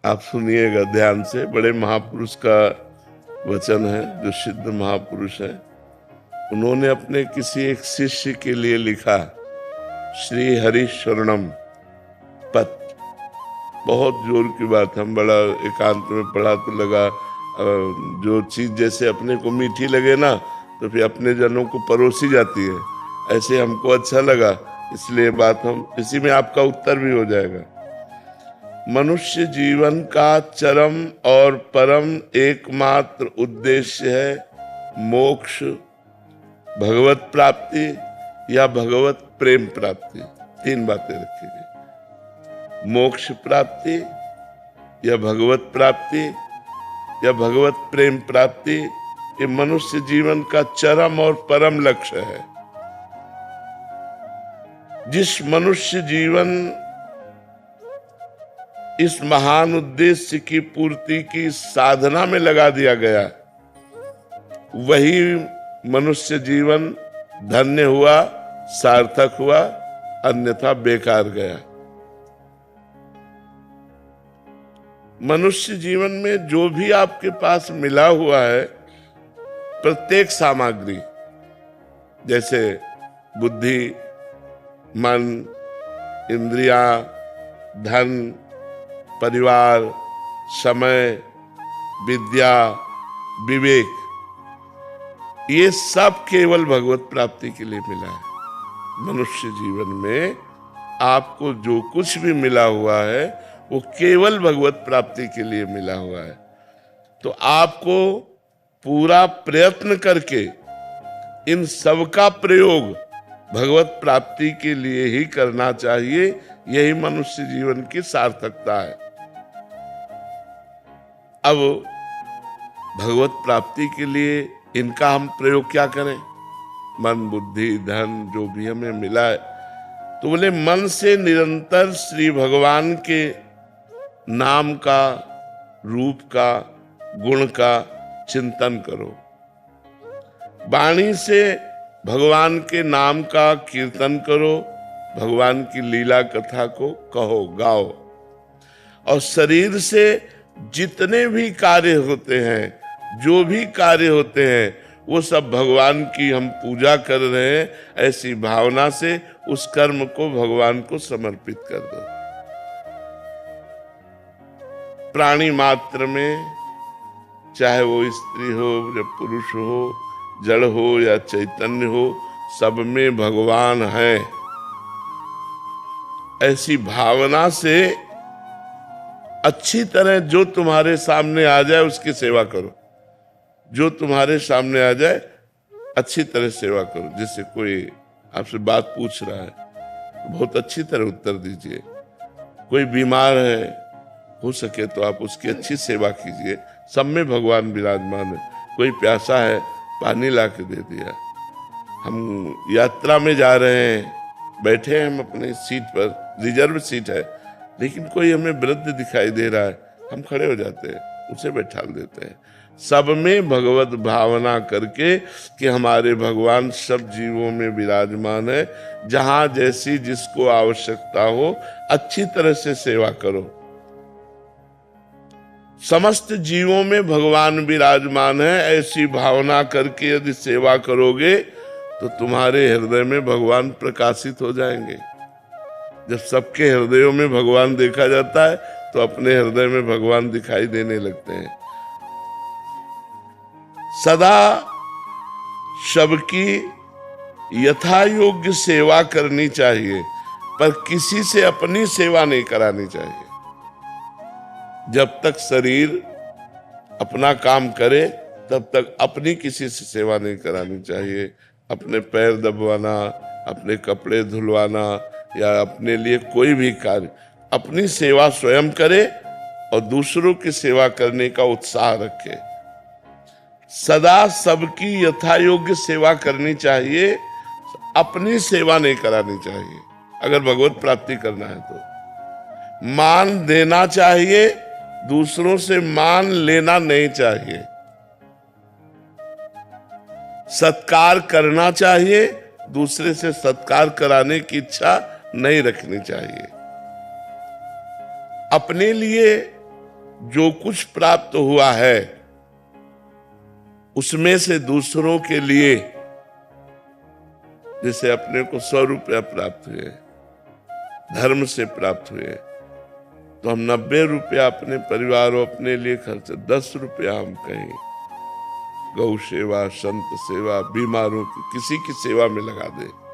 आप सुनिएगा ध्यान से, बड़े महापुरुष का वचन है, जो सिद्ध महापुरुष है। उन्होंने अपने किसी एक शिष्य के लिए लिखा, श्री हरि शरणम पत। बहुत जोर की बात, हम बड़ा एकांत में पढ़ा तो लगा जो चीज जैसे अपने को मीठी लगे ना, तो फिर अपने जनों को परोसी जाती है। ऐसे हमको अच्छा लगा, इसलिए बात हम इसी में आपका उत्तर भी हो जाएगा। मनुष्य जीवन का चरम और परम एकमात्र उद्देश्य है मोक्ष, भगवत प्राप्ति या भगवत प्रेम प्राप्ति। तीन बातें रखिए, मोक्ष प्राप्ति या भगवत प्राप्ति या भगवत प्रेम प्राप्ति। ये मनुष्य जीवन का चरम और परम लक्ष्य है। जिस मनुष्य जीवन इस महान उद्देश्य की पूर्ति की साधना में लगा दिया गया, वही मनुष्य जीवन धन्य हुआ, सार्थक हुआ, अन्यथा बेकार गया। मनुष्य जीवन में जो भी आपके पास मिला हुआ है, प्रत्येक सामग्री, जैसे बुद्धि, मन, इंद्रियां, धन, परिवार, समय, विद्या, विवेक, ये सब केवल भगवत प्राप्ति के लिए मिला है। मनुष्य जीवन में आपको जो कुछ भी मिला हुआ है वो केवल भगवत प्राप्ति के लिए मिला हुआ है। तो आपको पूरा प्रयत्न करके इन सब का प्रयोग भगवत प्राप्ति के लिए ही करना चाहिए। यही मनुष्य जीवन की सार्थकता है। अब भगवत प्राप्ति के लिए इनका हम प्रयोग क्या करें? मन, बुद्धि, धन जो भी हमें मिला है, तो बोले मन से निरंतर श्री भगवान के नाम का, रूप का, गुण का चिंतन करो। वाणी से भगवान के नाम का कीर्तन करो, भगवान की लीला कथा को कहो, गाओ। और शरीर से जितने भी कार्य होते हैं, जो भी कार्य होते हैं, वो सब भगवान की हम पूजा कर रहे हैं, ऐसी भावना से उस कर्म को भगवान को समर्पित कर दो। प्राणी मात्र में, चाहे वो स्त्री हो या पुरुष हो, जड़ हो या चैतन्य हो, सब में भगवान है। ऐसी भावना से अच्छी तरह जो तुम्हारे सामने आ जाए उसकी सेवा करो। जो तुम्हारे सामने आ जाए अच्छी तरह सेवा करो। जैसे कोई आपसे बात पूछ रहा है, बहुत अच्छी तरह उत्तर दीजिए। कोई बीमार है, हो सके तो आप उसकी अच्छी सेवा कीजिए। सब में भगवान विराजमान है। कोई प्यासा है, पानी ला के दे दिया। हम यात्रा में जा रहे हैं, बैठे हैं हम अपनी सीट पर, रिजर्व सीट है, लेकिन कोई हमें वृद्ध दिखाई दे रहा है, हम खड़े हो जाते हैं, उसे बैठा देते हैं। सब में भगवत भावना करके कि हमारे भगवान सब जीवों में विराजमान है। जहां जैसी जिसको आवश्यकता हो, अच्छी तरह से सेवा करो। समस्त जीवों में भगवान विराजमान है, ऐसी भावना करके यदि सेवा करोगे तो तुम्हारे हृदय में भगवान प्रकाशित हो जाएंगे। जब सबके हृदयों में भगवान देखा जाता है तो अपने हृदय में भगवान दिखाई देने लगते हैं। सदा सबकी यथा योग्य सेवा करनी चाहिए, पर किसी से अपनी सेवा नहीं करानी चाहिए। जब तक शरीर अपना काम करे तब तक अपनी किसी से सेवा नहीं करानी चाहिए। अपने पैर दबवाना, अपने कपड़े धुलवाना या अपने लिए कोई भी कार्य, अपनी सेवा स्वयं करे और दूसरों की सेवा करने का उत्साह रखे। सदा सबकी यथा योग्य सेवा करनी चाहिए, अपनी सेवा नहीं करानी चाहिए। अगर भगवत प्राप्ति करना है तो मान देना चाहिए, दूसरों से मान लेना नहीं चाहिए। सत्कार करना चाहिए, दूसरे से सत्कार कराने की इच्छा नहीं रखनी चाहिए। अपने लिए जो कुछ प्राप्त हुआ है उसमें से दूसरों के लिए, जैसे अपने को 100 रुपया प्राप्त हुए, धर्म से प्राप्त हुए, तो हम 90 रुपया अपने परिवार और अपने लिए खर्च, 10 रुपया हम कहें गौ सेवा, संत सेवा, बीमारों की किसी की सेवा में लगा दे।